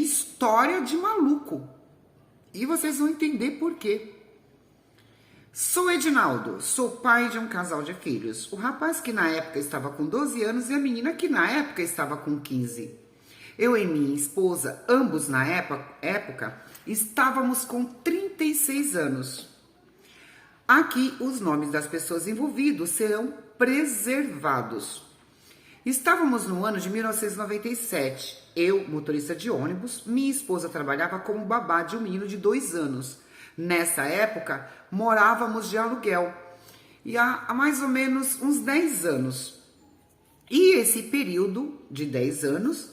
história de maluco. E vocês vão entender por quê. Sou Edinaldo, sou pai de um casal de filhos. O rapaz que na época estava com 12 anos e a menina que na época estava com 15. Eu e minha esposa, ambos na época, estávamos com 36 anos. Aqui os nomes das pessoas envolvidas serão preservados. Estávamos no ano de 1997. Eu, motorista de ônibus, minha esposa trabalhava como babá de um menino de 2 anos. Nessa época, morávamos de aluguel. E há mais ou menos uns 10 anos. E esse período de 10 anos,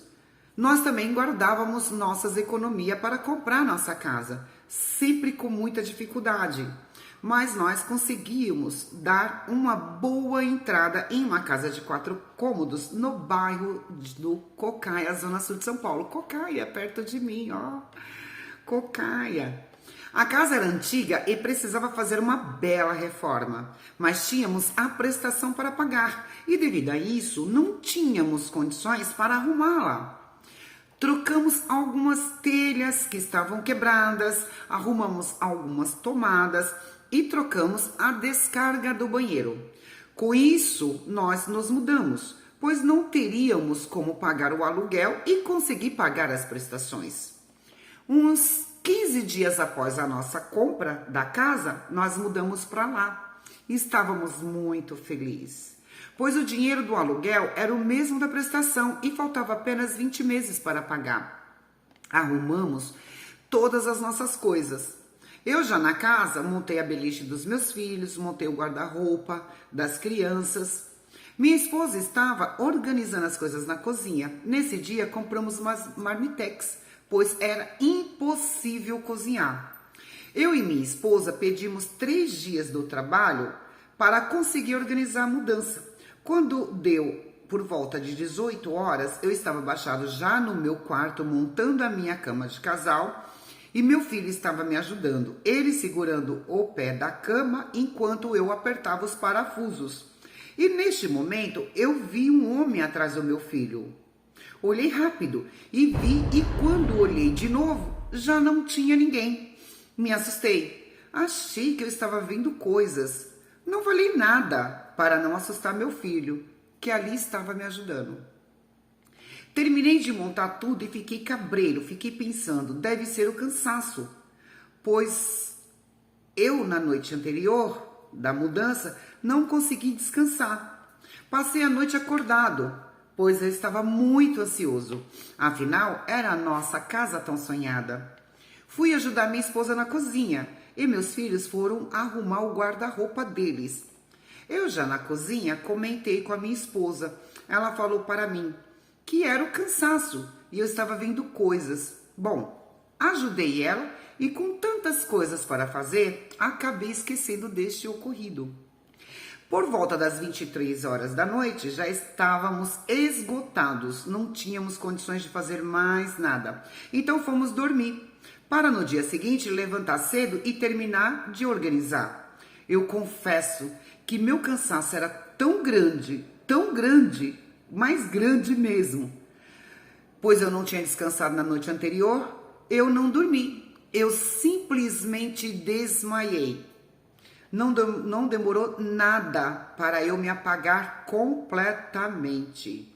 nós também guardávamos nossas economias para comprar nossa casa. Sempre com muita dificuldade. Mas nós conseguimos dar uma boa entrada em uma casa de 4 cômodos no bairro do Cocaia, zona sul de São Paulo. Cocaia, perto de mim, ó. Cocaia. A casa era antiga e precisava fazer uma bela reforma, mas tínhamos a prestação para pagar e devido a isso não tínhamos condições para arrumá-la. Trocamos algumas telhas que estavam quebradas, arrumamos algumas tomadas e trocamos a descarga do banheiro. Com isso, nós nos mudamos, pois não teríamos como pagar o aluguel e conseguir pagar as prestações. Uns 15 dias após a nossa compra da casa, nós mudamos para lá. Estávamos muito felizes, pois o dinheiro do aluguel era o mesmo da prestação e faltava apenas 20 meses para pagar. Arrumamos todas as nossas coisas. Eu já na casa montei a beliche dos meus filhos, montei o guarda-roupa das crianças. Minha esposa estava organizando as coisas na cozinha. Nesse dia compramos umas marmitex, pois era impossível cozinhar. Eu e minha esposa pedimos 3 dias do trabalho para conseguir organizar a mudança. Quando deu por volta de 18 horas, eu estava abaixado já no meu quarto montando a minha cama de casal e meu filho estava me ajudando, ele segurando o pé da cama enquanto eu apertava os parafusos. E neste momento eu vi um homem atrás do meu filho. Olhei rápido e vi, e quando olhei de novo, já não tinha ninguém. Me assustei. Achei que eu estava vendo coisas. Não falei nada para não assustar meu filho, que ali estava me ajudando. Terminei de montar tudo e fiquei cabreiro, fiquei pensando, deve ser o cansaço, pois eu na noite anterior da mudança não consegui descansar. Passei a noite acordado, pois eu estava muito ansioso. Afinal, era a nossa casa tão sonhada. Fui ajudar minha esposa na cozinha e meus filhos foram arrumar o guarda-roupa deles. Eu já na cozinha comentei com a minha esposa. Ela falou para mim que era o cansaço e eu estava vendo coisas. Bom, ajudei ela e com tantas coisas para fazer, acabei esquecendo deste ocorrido. Por volta das 23 horas da noite, já estávamos esgotados, não tínhamos condições de fazer mais nada. Então fomos dormir, para no dia seguinte levantar cedo e terminar de organizar. Eu confesso que meu cansaço era tão grande, mais grande mesmo, pois eu não tinha descansado na noite anterior, eu não dormi, eu simplesmente desmaiei. Não demorou nada para eu me apagar completamente.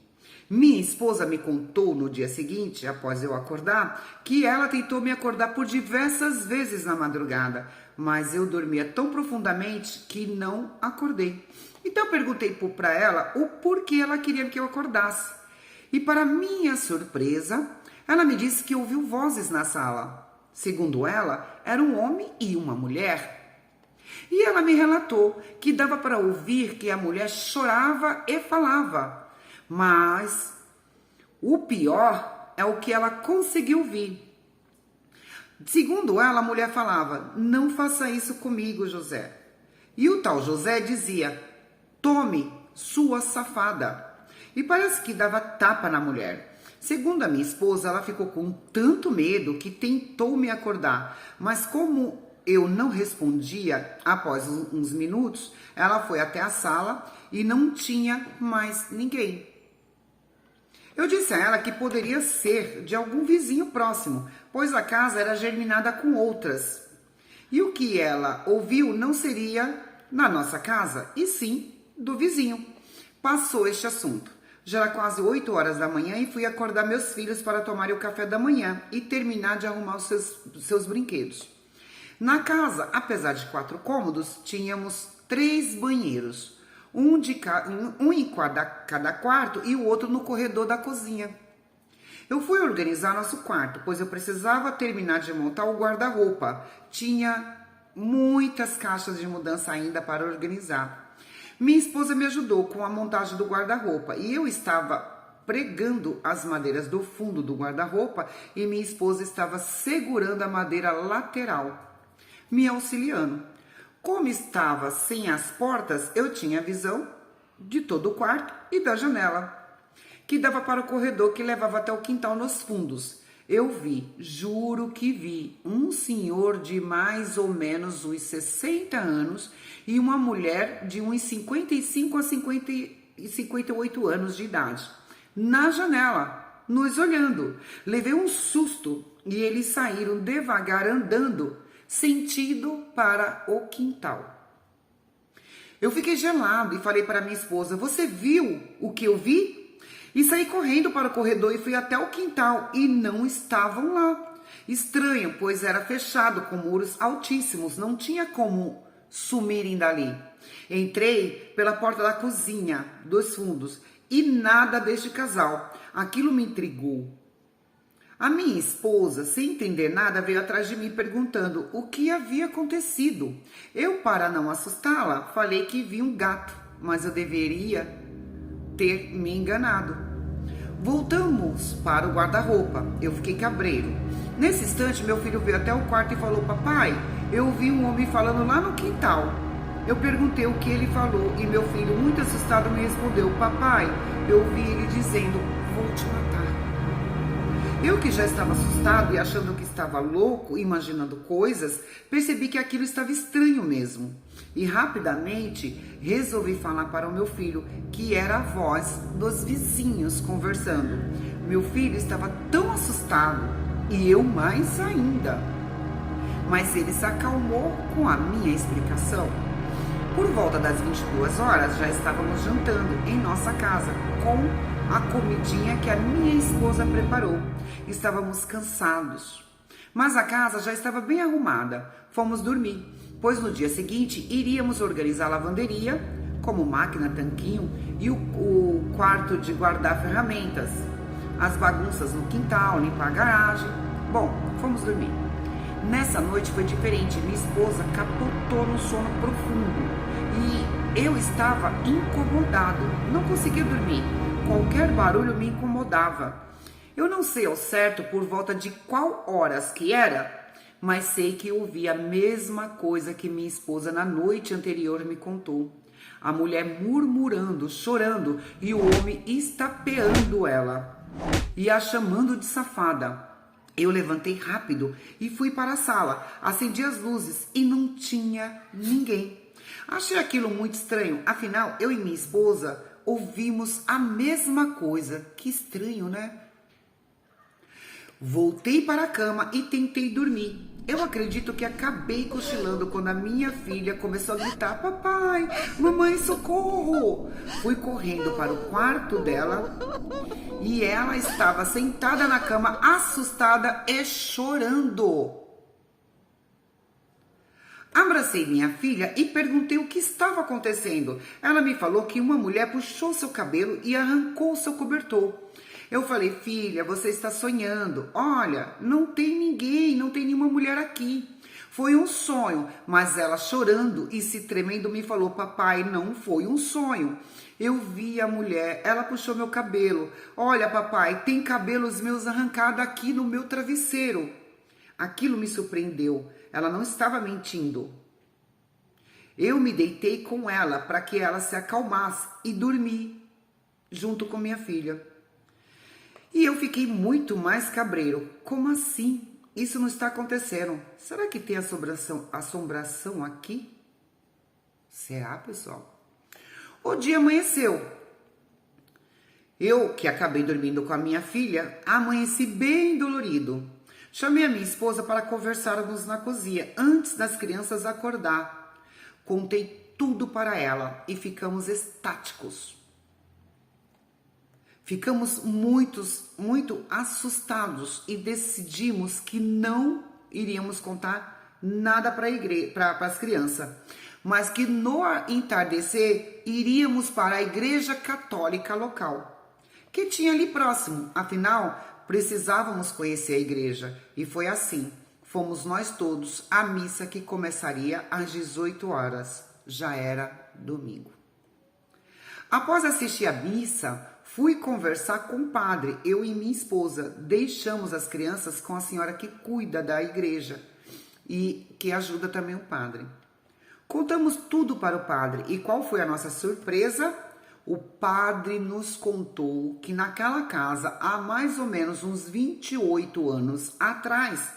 Minha esposa me contou no dia seguinte, após eu acordar, que ela tentou me acordar por diversas vezes na madrugada, mas eu dormia tão profundamente que não acordei. Então eu perguntei para ela o porquê ela queria que eu acordasse. E para minha surpresa, ela me disse que ouviu vozes na sala. Segundo ela, era um homem e uma mulher. E ela me relatou que dava para ouvir que a mulher chorava e falava. Mas o pior é o que ela conseguiu ouvir. Segundo ela, a mulher falava: "Não faça isso comigo, José." E o tal José dizia: "Tome, sua safada." E parece que dava tapa na mulher. Segundo a minha esposa, ela ficou com tanto medo que tentou me acordar. Mas como eu não respondia, após uns minutos, ela foi até a sala e não tinha mais ninguém. Eu disse a ela que poderia ser de algum vizinho próximo, pois a casa era germinada com outras. E o que ela ouviu não seria na nossa casa, e sim do vizinho. Passou este assunto. Já era quase 8 horas da manhã e fui acordar meus filhos para tomarem o café da manhã e terminar de arrumar os seus brinquedos. Na casa, apesar de 4 cômodos, tínhamos 3 banheiros. Um em cada quarto e o outro no corredor da cozinha. Eu fui organizar nosso quarto, pois eu precisava terminar de montar o guarda-roupa. Tinha muitas caixas de mudança ainda para organizar. Minha esposa me ajudou com a montagem do guarda-roupa e eu estava pregando as madeiras do fundo do guarda-roupa e minha esposa estava segurando a madeira lateral, me auxiliando. Como estava sem as portas, eu tinha visão de todo o quarto e da janela, que dava para o corredor que levava até o quintal nos fundos. Eu vi, juro que vi, um senhor de mais ou menos uns 60 anos e uma mulher de uns 55 a 58 anos de idade, na janela, nos olhando. Levei um susto e eles saíram devagar andando, sentido para o quintal. Eu fiquei gelado e falei para minha esposa: você viu o que eu vi? E saí correndo para o corredor e fui até o quintal e não estavam lá. Estranho, pois era fechado com muros altíssimos, não tinha como sumirem dali. Entrei pela porta da cozinha, dos fundos, e nada deste casal. Aquilo me intrigou. A minha esposa, sem entender nada, veio atrás de mim perguntando o que havia acontecido. Eu, para não assustá-la, falei que vi um gato, mas eu deveria ter me enganado. Voltamos para o guarda-roupa. Eu fiquei cabreiro. Nesse instante, meu filho veio até o quarto e falou: papai, eu ouvi um homem falando lá no quintal. Eu perguntei o que ele falou e meu filho, muito assustado, me respondeu: papai, eu ouvi ele dizendo: vou te matar. Eu, que já estava assustado e achando que estava louco, imaginando coisas, percebi que aquilo estava estranho mesmo. E rapidamente resolvi falar para o meu filho, que era a voz dos vizinhos conversando. Meu filho estava tão assustado e eu mais ainda. Mas ele se acalmou com a minha explicação. Por volta das 22 horas já estávamos jantando em nossa casa com a comidinha que a minha esposa preparou. Estávamos cansados, mas a casa já estava bem arrumada. Fomos dormir, pois no dia seguinte iríamos organizar a lavanderia, como máquina, tanquinho e o quarto de guardar ferramentas, as bagunças no quintal, limpar a garagem. Bom, fomos dormir. Nessa noite foi diferente. Minha esposa capotou no sono profundo e eu estava incomodado, não conseguia dormir. Qualquer barulho me incomodava. Eu não sei ao certo por volta de qual horas que era, mas sei que ouvi a mesma coisa que minha esposa na noite anterior me contou. A mulher murmurando, chorando e o homem estapeando ela e a chamando de safada. Eu levantei rápido e fui para a sala, acendi as luzes e não tinha ninguém. Achei aquilo muito estranho, afinal eu e minha esposa ouvimos a mesma coisa. Que estranho, né? Voltei para a cama e tentei dormir. Eu acredito que acabei cochilando quando a minha filha começou a gritar: papai, mamãe, socorro! Fui correndo para o quarto dela e ela estava sentada na cama, assustada e chorando. Abracei minha filha e perguntei o que estava acontecendo. Ela me falou que uma mulher puxou seu cabelo e arrancou seu cobertor. Eu falei: filha, você está sonhando. Olha, não tem ninguém, não tem nenhuma mulher aqui. Foi um sonho. Mas ela, chorando e se tremendo, me falou: papai, não foi um sonho. Eu vi a mulher, ela puxou meu cabelo. Olha, papai, tem cabelos meus arrancados aqui no meu travesseiro. Aquilo me surpreendeu. Ela não estava mentindo. Eu me deitei com ela para que ela se acalmasse e dormi junto com minha filha. E eu fiquei muito mais cabreiro. Como assim? Isso não está acontecendo. Será que tem assombração aqui? Será, pessoal? O dia amanheceu. Eu, que acabei dormindo com a minha filha, amanheci bem dolorido. Chamei a minha esposa para conversarmos na cozinha antes das crianças acordar. Contei tudo para ela e ficamos estáticos. Ficamos muito assustados e decidimos que não iríamos contar nada para as crianças, mas que no entardecer iríamos para a igreja católica local, que tinha ali próximo. Afinal, precisávamos conhecer a igreja e foi assim. Fomos nós todos à missa, que começaria às 18 horas. Já era domingo. Após assistir a missa, fui conversar com o padre. Eu e minha esposa deixamos as crianças com a senhora que cuida da igreja e que ajuda também o padre. Contamos tudo para o padre e qual foi a nossa surpresa? O padre nos contou que naquela casa, há mais ou menos uns 28 anos atrás,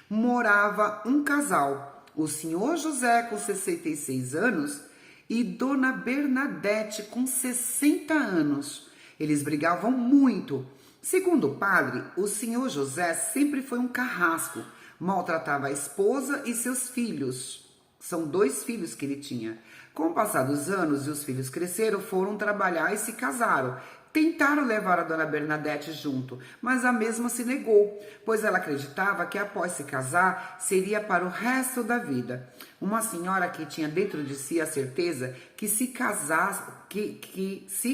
morava um casal, o senhor José com 66 anos e dona Bernadette com 60 anos. Eles brigavam muito. Segundo o padre, o senhor José sempre foi um carrasco, maltratava a esposa e seus filhos. São 2 filhos que ele tinha. Com o passar dos anos e os filhos cresceram, foram trabalhar e se casaram. Tentaram levar a dona Bernadette junto, mas a mesma se negou, pois ela acreditava que após se casar, seria para o resto da vida. Uma senhora que tinha dentro de si a certeza que se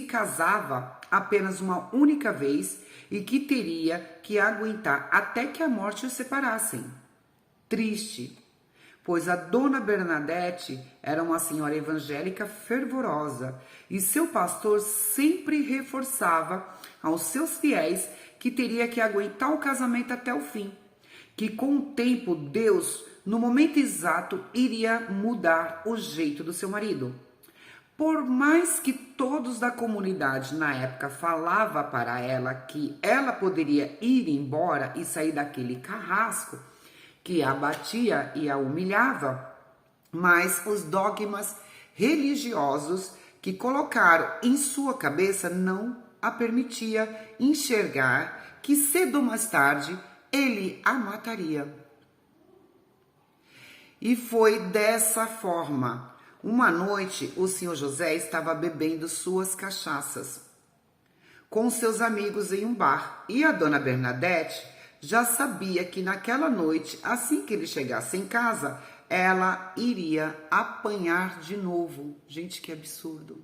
casava apenas uma única vez e que teria que aguentar até que a morte os separassem. Triste, pois a dona Bernadette era uma senhora evangélica fervorosa e seu pastor sempre reforçava aos seus fiéis que teria que aguentar o casamento até o fim, que com o tempo Deus, no momento exato, iria mudar o jeito do seu marido. Por mais que todos da comunidade na época falavam para ela que ela poderia ir embora e sair daquele carrasco que a batia e a humilhava, mas os dogmas religiosos que colocaram em sua cabeça não a permitia enxergar que cedo ou mais tarde ele a mataria. E foi dessa forma. Uma noite, o senhor José estava bebendo suas cachaças com seus amigos em um bar e a dona Bernadette já sabia que naquela noite, assim que ele chegasse em casa, ela iria apanhar de novo. Gente, que absurdo.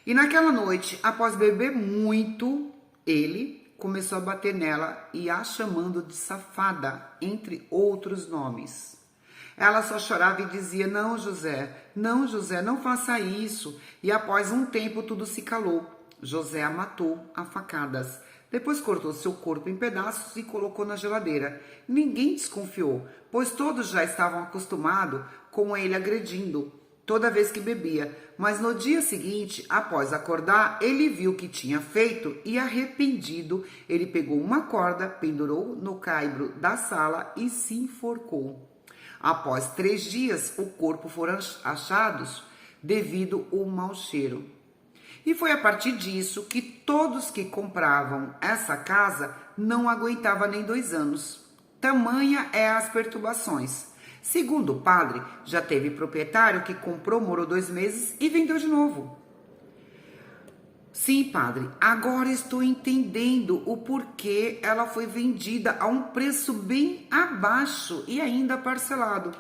E naquela noite, após beber muito, ele começou a bater nela e a chamando de safada, entre outros nomes. Ela só chorava e dizia: não, José, não faça isso. E após um tempo, tudo se calou. José a matou a facadas. Depois cortou seu corpo em pedaços e colocou na geladeira. Ninguém desconfiou, pois todos já estavam acostumados com ele agredindo toda vez que bebia. Mas no dia seguinte, após acordar, ele viu o que tinha feito e, arrependido, ele pegou uma corda, pendurou no caibro da sala e se enforcou. Após 3 dias, o corpo foram achados devido ao mau cheiro. E foi a partir disso que todos que compravam essa casa não aguentavam nem 2 anos. Tamanha é as perturbações. Segundo o padre, já teve proprietário que comprou, morou 2 meses e vendeu de novo. Sim, padre, agora estou entendendo o porquê ela foi vendida a um preço bem abaixo e ainda parcelado.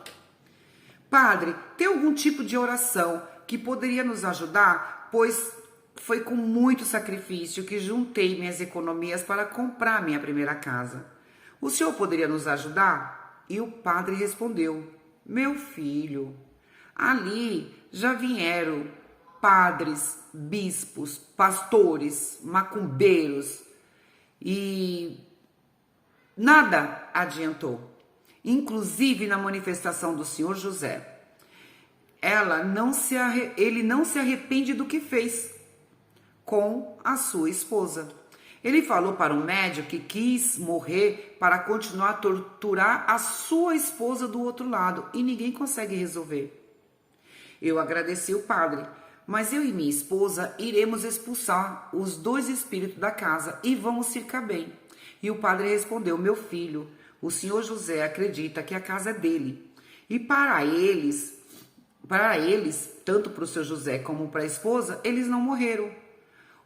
Padre, tem algum tipo de oração que poderia nos ajudar? Pois foi com muito sacrifício que juntei minhas economias para comprar minha primeira casa. O senhor poderia nos ajudar? E o padre respondeu: meu filho, ali já vieram padres, bispos, pastores, macumbeiros e nada adiantou. Inclusive na manifestação do senhor José, ele não se arrepende do que fez com a sua esposa. Ele falou para um médico que quis morrer para continuar a torturar a sua esposa do outro lado e ninguém consegue resolver. Eu agradeci o padre, mas eu e minha esposa iremos expulsar os 2 espíritos da casa e vamos ficar bem. E o padre respondeu: meu filho, o senhor José acredita que a casa é dele. E para eles, tanto para o seu José como para a esposa, eles não morreram.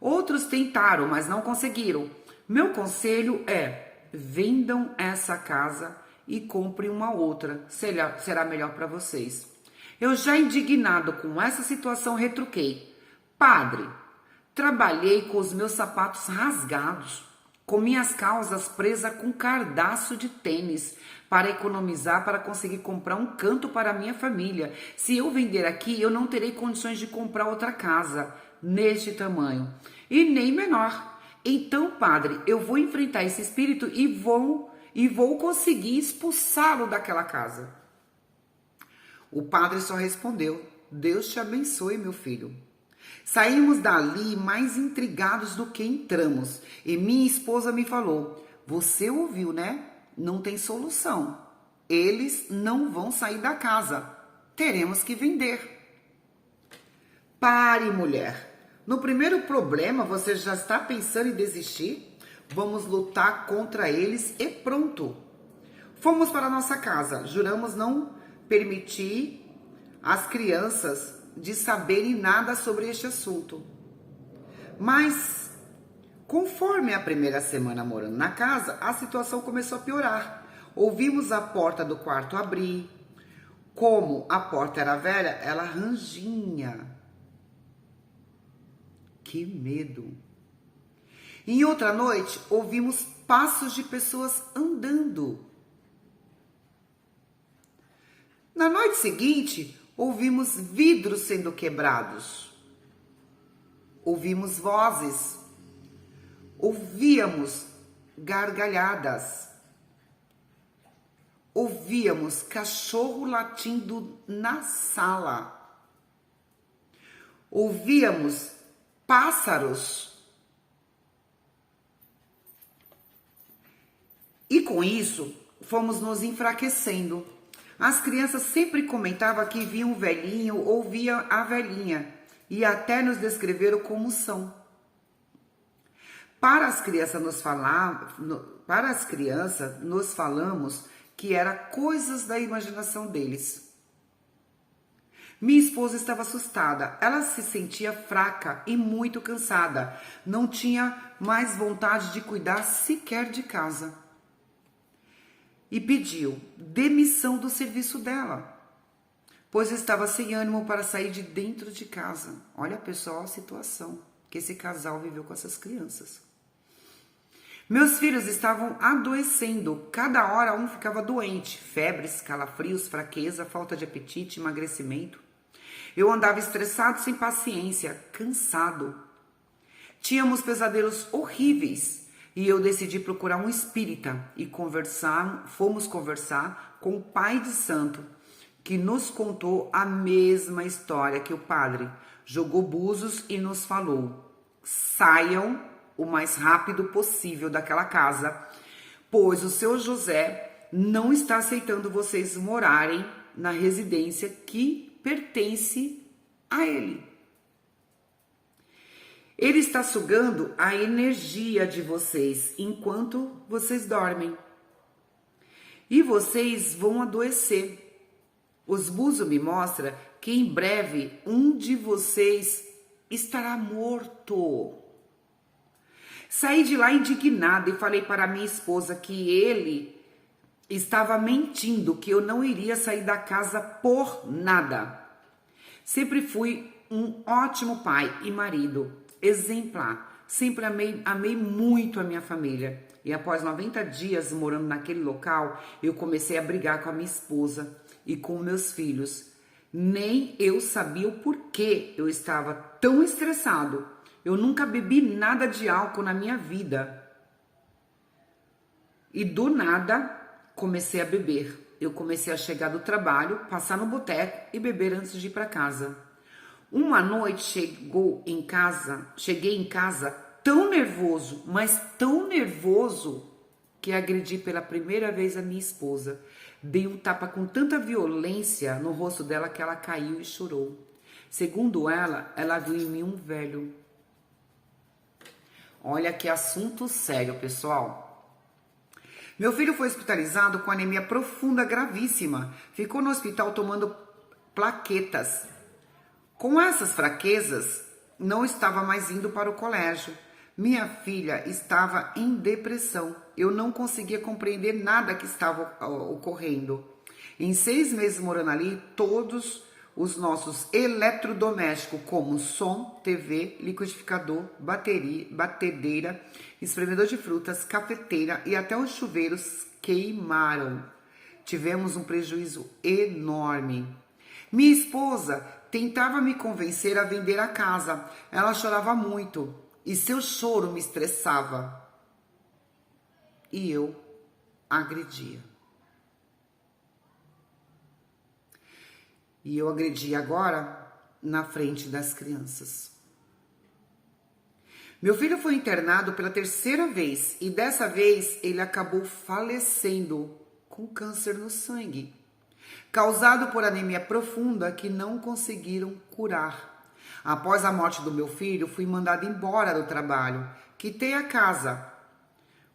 Outros tentaram, mas não conseguiram. Meu conselho é: vendam essa casa e comprem uma outra. Será melhor para vocês. Eu já indignado com essa situação retruquei: padre, trabalhei com os meus sapatos rasgados, com minhas calças presas com cardaço de tênis, para economizar, para conseguir comprar um canto para a minha família. Se eu vender aqui, eu não terei condições de comprar outra casa neste tamanho, e nem menor. Então, padre, eu vou enfrentar esse espírito e vou conseguir expulsá-lo daquela casa. O padre só respondeu: Deus te abençoe, meu filho. Saímos dali mais intrigados do que entramos. E minha esposa me falou: você ouviu, né? Não tem solução. Eles não vão sair da casa. Teremos que vender. Pare, mulher. No primeiro problema, você já está pensando em desistir? Vamos lutar contra eles e pronto. Fomos para nossa casa. Juramos não permitir às crianças de saberem nada sobre este assunto. Mas, conforme a primeira semana morando na casa, a situação começou a piorar. Ouvimos a porta do quarto abrir. Como a porta era velha, ela rangia. Que medo! Em outra noite, ouvimos passos de pessoas andando. Na noite seguinte, ouvimos vidros sendo quebrados. Ouvimos vozes. Ouvíamos gargalhadas. Ouvíamos cachorro latindo na sala. Ouvíamos pássaros. E com isso, fomos nos enfraquecendo. As crianças sempre comentavam que viam o velhinho ou via a velhinha e até nos descreveram como são. Para as crianças nos falamos que era coisas da imaginação deles. Minha esposa estava assustada. Ela se sentia fraca e muito cansada. Não tinha mais vontade de cuidar sequer de casa. E pediu demissão do serviço dela, pois estava sem ânimo para sair de dentro de casa. Olha, pessoal, a situação que esse casal viveu com essas crianças. Meus filhos estavam adoecendo. Cada hora um ficava doente. Febres, calafrios, fraqueza, falta de apetite, emagrecimento. Eu andava estressado, sem paciência, cansado. Tínhamos pesadelos horríveis. E eu decidi procurar um espírita e fomos conversar com o pai de santo, que nos contou a mesma história que o padre. Jogou búzios e nos falou: saiam o mais rápido possível daquela casa, pois o seu José não está aceitando vocês morarem na residência que pertence a ele. Ele está sugando a energia de vocês enquanto vocês dormem. E vocês vão adoecer. Os búzios me mostram que em breve um de vocês estará morto. Saí de lá indignada e falei para minha esposa que ele estava mentindo, que eu não iria sair da casa por nada. Sempre fui um ótimo pai e marido. Exemplar. Sempre amei muito a minha família. E após 90 dias morando naquele local, eu comecei a brigar com a minha esposa e com meus filhos. Nem eu sabia o porquê eu estava tão estressado. Eu nunca bebi nada de álcool na minha vida. E do nada, comecei a beber. Eu comecei a chegar do trabalho, passar no boteco e beber antes de ir para casa. Uma noite cheguei em casa tão nervoso, mas tão nervoso, que agredi pela primeira vez a minha esposa. Dei um tapa com tanta violência no rosto dela que ela caiu e chorou. Segundo ela viu em mim um velho. Olha que assunto sério, pessoal. Meu filho foi hospitalizado com anemia profunda gravíssima. Ficou no hospital tomando plaquetas. Com essas fraquezas, não estava mais indo para o colégio. Minha filha estava em depressão. Eu não conseguia compreender nada que estava ocorrendo. Em 6 meses morando ali, todos os nossos eletrodomésticos, como som, TV, liquidificador, batedeira, espremedor de frutas, cafeteira e até os chuveiros queimaram. Tivemos um prejuízo enorme. Minha esposa tentava me convencer a vender a casa. Ela chorava muito e seu choro me estressava. E eu agredia. E eu agredi agora na frente das crianças. Meu filho foi internado pela 3ª vez e dessa vez ele acabou falecendo com câncer no sangue, causado por anemia profunda que não conseguiram curar. Após a morte do meu filho, fui mandado embora do trabalho. Quitei a casa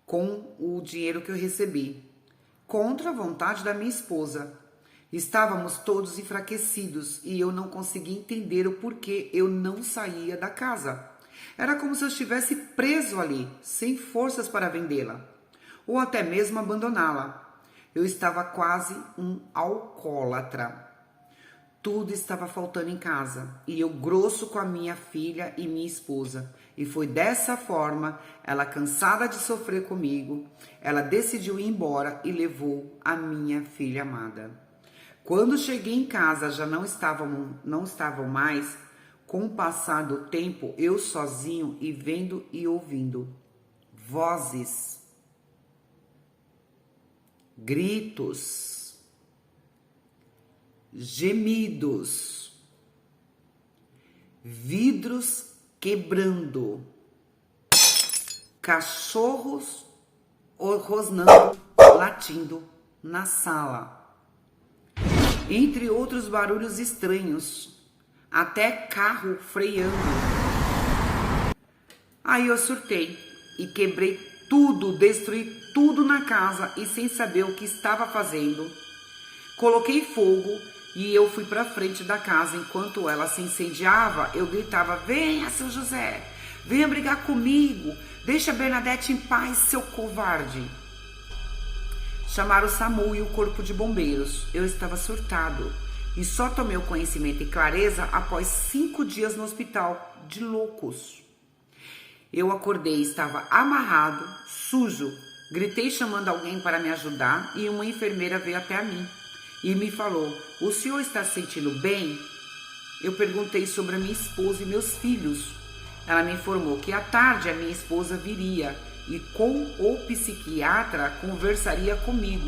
com o dinheiro que eu recebi, contra a vontade da minha esposa. Estávamos todos enfraquecidos e eu não conseguia entender o porquê eu não saía da casa. Era como se eu estivesse preso ali, sem forças para vendê-la, ou até mesmo abandoná-la. Eu estava quase um alcoólatra. Tudo estava faltando em casa e eu grosso com a minha filha e minha esposa. E foi dessa forma, ela cansada de sofrer comigo, ela decidiu ir embora e levou a minha filha amada. Quando cheguei em casa, já não estavam mais. Com o passar do tempo, eu sozinho e vendo e ouvindo vozes, gritos, gemidos, vidros quebrando, cachorros rosnando, latindo na sala. Entre outros barulhos estranhos, até carro freando. Aí eu surtei e quebrei tudo, destruí tudo na casa e sem saber o que estava fazendo. Coloquei fogo e eu fui para frente da casa. Enquanto ela se incendiava, eu gritava: venha, seu José, venha brigar comigo, deixa Bernadette em paz, seu covarde. Chamaram o SAMU e o corpo de bombeiros. Eu estava surtado e só tomei o conhecimento e clareza após 5 dias no hospital de loucos. Eu acordei, estava amarrado, sujo. Gritei chamando alguém para me ajudar e uma enfermeira veio até a mim e me falou: o senhor está se sentindo bem? Eu perguntei sobre a minha esposa e meus filhos. Ela me informou que à tarde a minha esposa viria e com o psiquiatra conversaria comigo.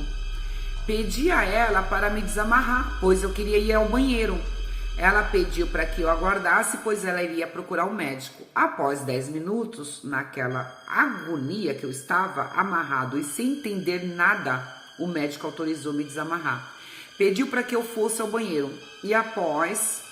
Pedi a ela para me desamarrar, pois eu queria ir ao banheiro. Ela pediu para que eu aguardasse, pois ela iria procurar um médico. Após 10 minutos, naquela agonia que eu estava, amarrado e sem entender nada, o médico autorizou me desamarrar. Pediu para que eu fosse ao banheiro e após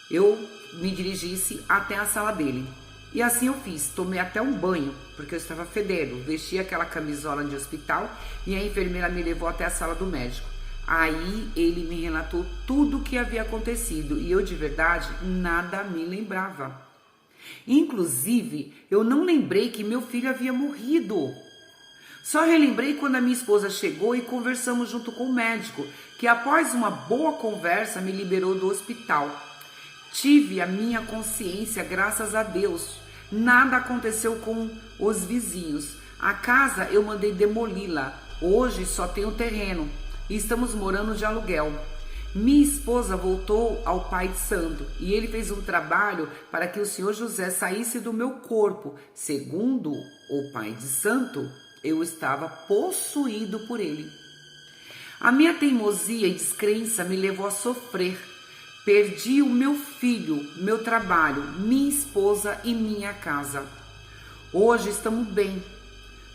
eu me dirigisse até a sala dele. E assim eu fiz, tomei até um banho, porque eu estava fedendo, vesti aquela camisola de hospital e a enfermeira me levou até a sala do médico. Aí ele me relatou tudo o que havia acontecido e eu de verdade nada me lembrava. Inclusive, eu não lembrei que meu filho havia morrido. Só relembrei quando a minha esposa chegou e conversamos junto com o médico, que após uma boa conversa me liberou do hospital. Tive a minha consciência, graças a Deus. Nada aconteceu com os vizinhos. A casa eu mandei demoli-la. Hoje só tem o terreno e estamos morando de aluguel. Minha esposa voltou ao Pai de Santo e ele fez um trabalho para que o Senhor José saísse do meu corpo. Segundo o Pai de Santo, eu estava possuído por ele. A minha teimosia e descrença me levou a sofrer. Perdi o meu filho, meu trabalho, minha esposa e minha casa. Hoje estamos bem.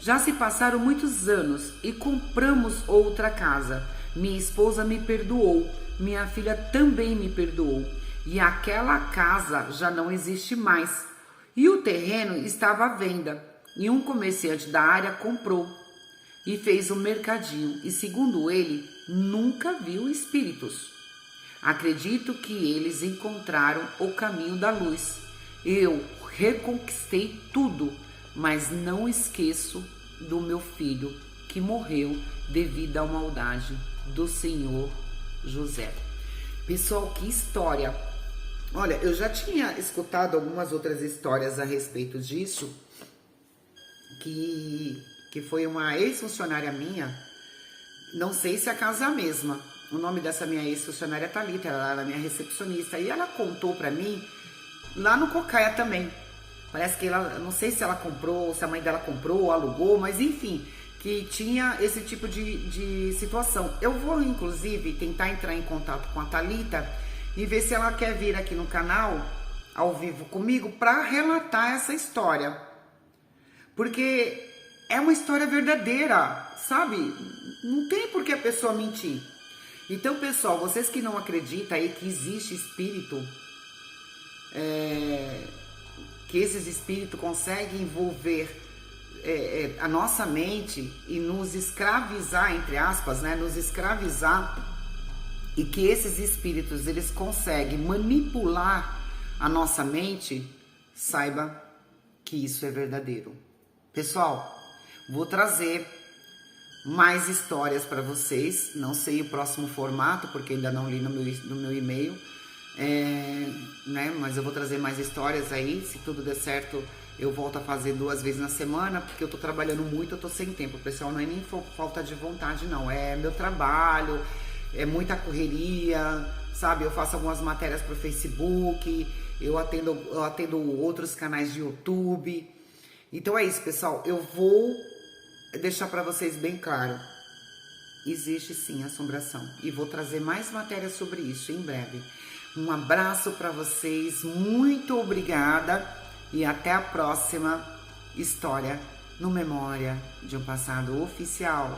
Já se passaram muitos anos e compramos outra casa. Minha esposa me perdoou, minha filha também me perdoou. e aquela casa já não existe mais. E o terreno estava à venda, e um comerciante da área comprou e fez um mercadinho, e segundo ele, nunca viu espíritos. Acredito que eles encontraram o caminho da luz. Eu reconquistei tudo, mas não esqueço do meu filho que morreu devido à maldade do senhor José. Pessoal, que história! Olha, eu já tinha escutado algumas outras histórias a respeito disso, que foi uma ex-funcionária minha, não sei se a casa é a mesma. O nome dessa minha ex-funcionária é Thalita, ela era minha recepcionista, e ela contou pra mim lá no Cocaia também. Parece que ela, não sei se ela comprou, se a mãe dela comprou ou alugou, mas enfim, que tinha esse tipo de situação. Eu vou, inclusive, tentar entrar em contato com a Thalita e ver se ela quer vir aqui no canal, ao vivo comigo, para relatar essa história. Porque é uma história verdadeira, sabe? Não tem por que a pessoa mentir. Então, pessoal, vocês que não acreditam aí que existe espírito, que esses espíritos conseguem envolver a nossa mente e nos escravizar, entre aspas, né? Nos escravizar, e que esses espíritos, eles conseguem manipular a nossa mente, saiba que isso é verdadeiro. Pessoal, vou trazer mais histórias para vocês. Não sei o próximo formato, porque ainda não li no meu e-mail, né? Mas eu vou trazer mais histórias aí. Se tudo der certo, eu volto a fazer 2 vezes na semana, porque eu tô trabalhando muito, eu tô sem tempo. Pessoal, não é nem falta de vontade, não. É meu trabalho, é muita correria, sabe? Eu faço algumas matérias pro Facebook, eu atendo outros canais de YouTube. Então é isso, pessoal. Eu vou deixar para vocês bem claro. Existe sim assombração. E vou trazer mais matérias sobre isso em breve. Um abraço para vocês. Muito obrigada. E até a próxima história no Memória de um Passado Oficial.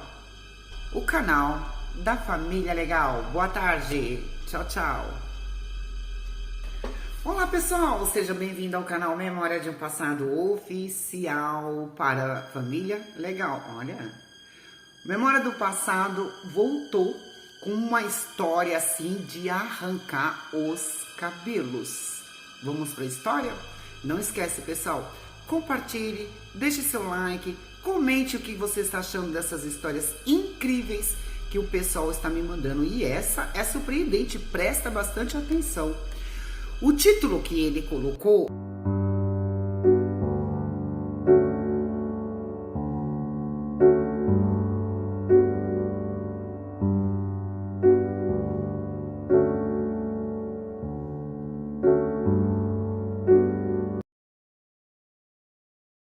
O canal da Família Legal. Boa tarde. Tchau, tchau. Olá, pessoal. Seja bem-vindo ao canal Memória de um Passado Oficial para a Família Legal. Olha, Memória do Passado voltou com uma história assim de arrancar os cabelos. Vamos para a história? Não esquece, pessoal, compartilhe, deixe seu like, comente o que você está achando dessas histórias incríveis que o pessoal está me mandando. E essa é surpreendente, presta bastante atenção. O título que ele colocou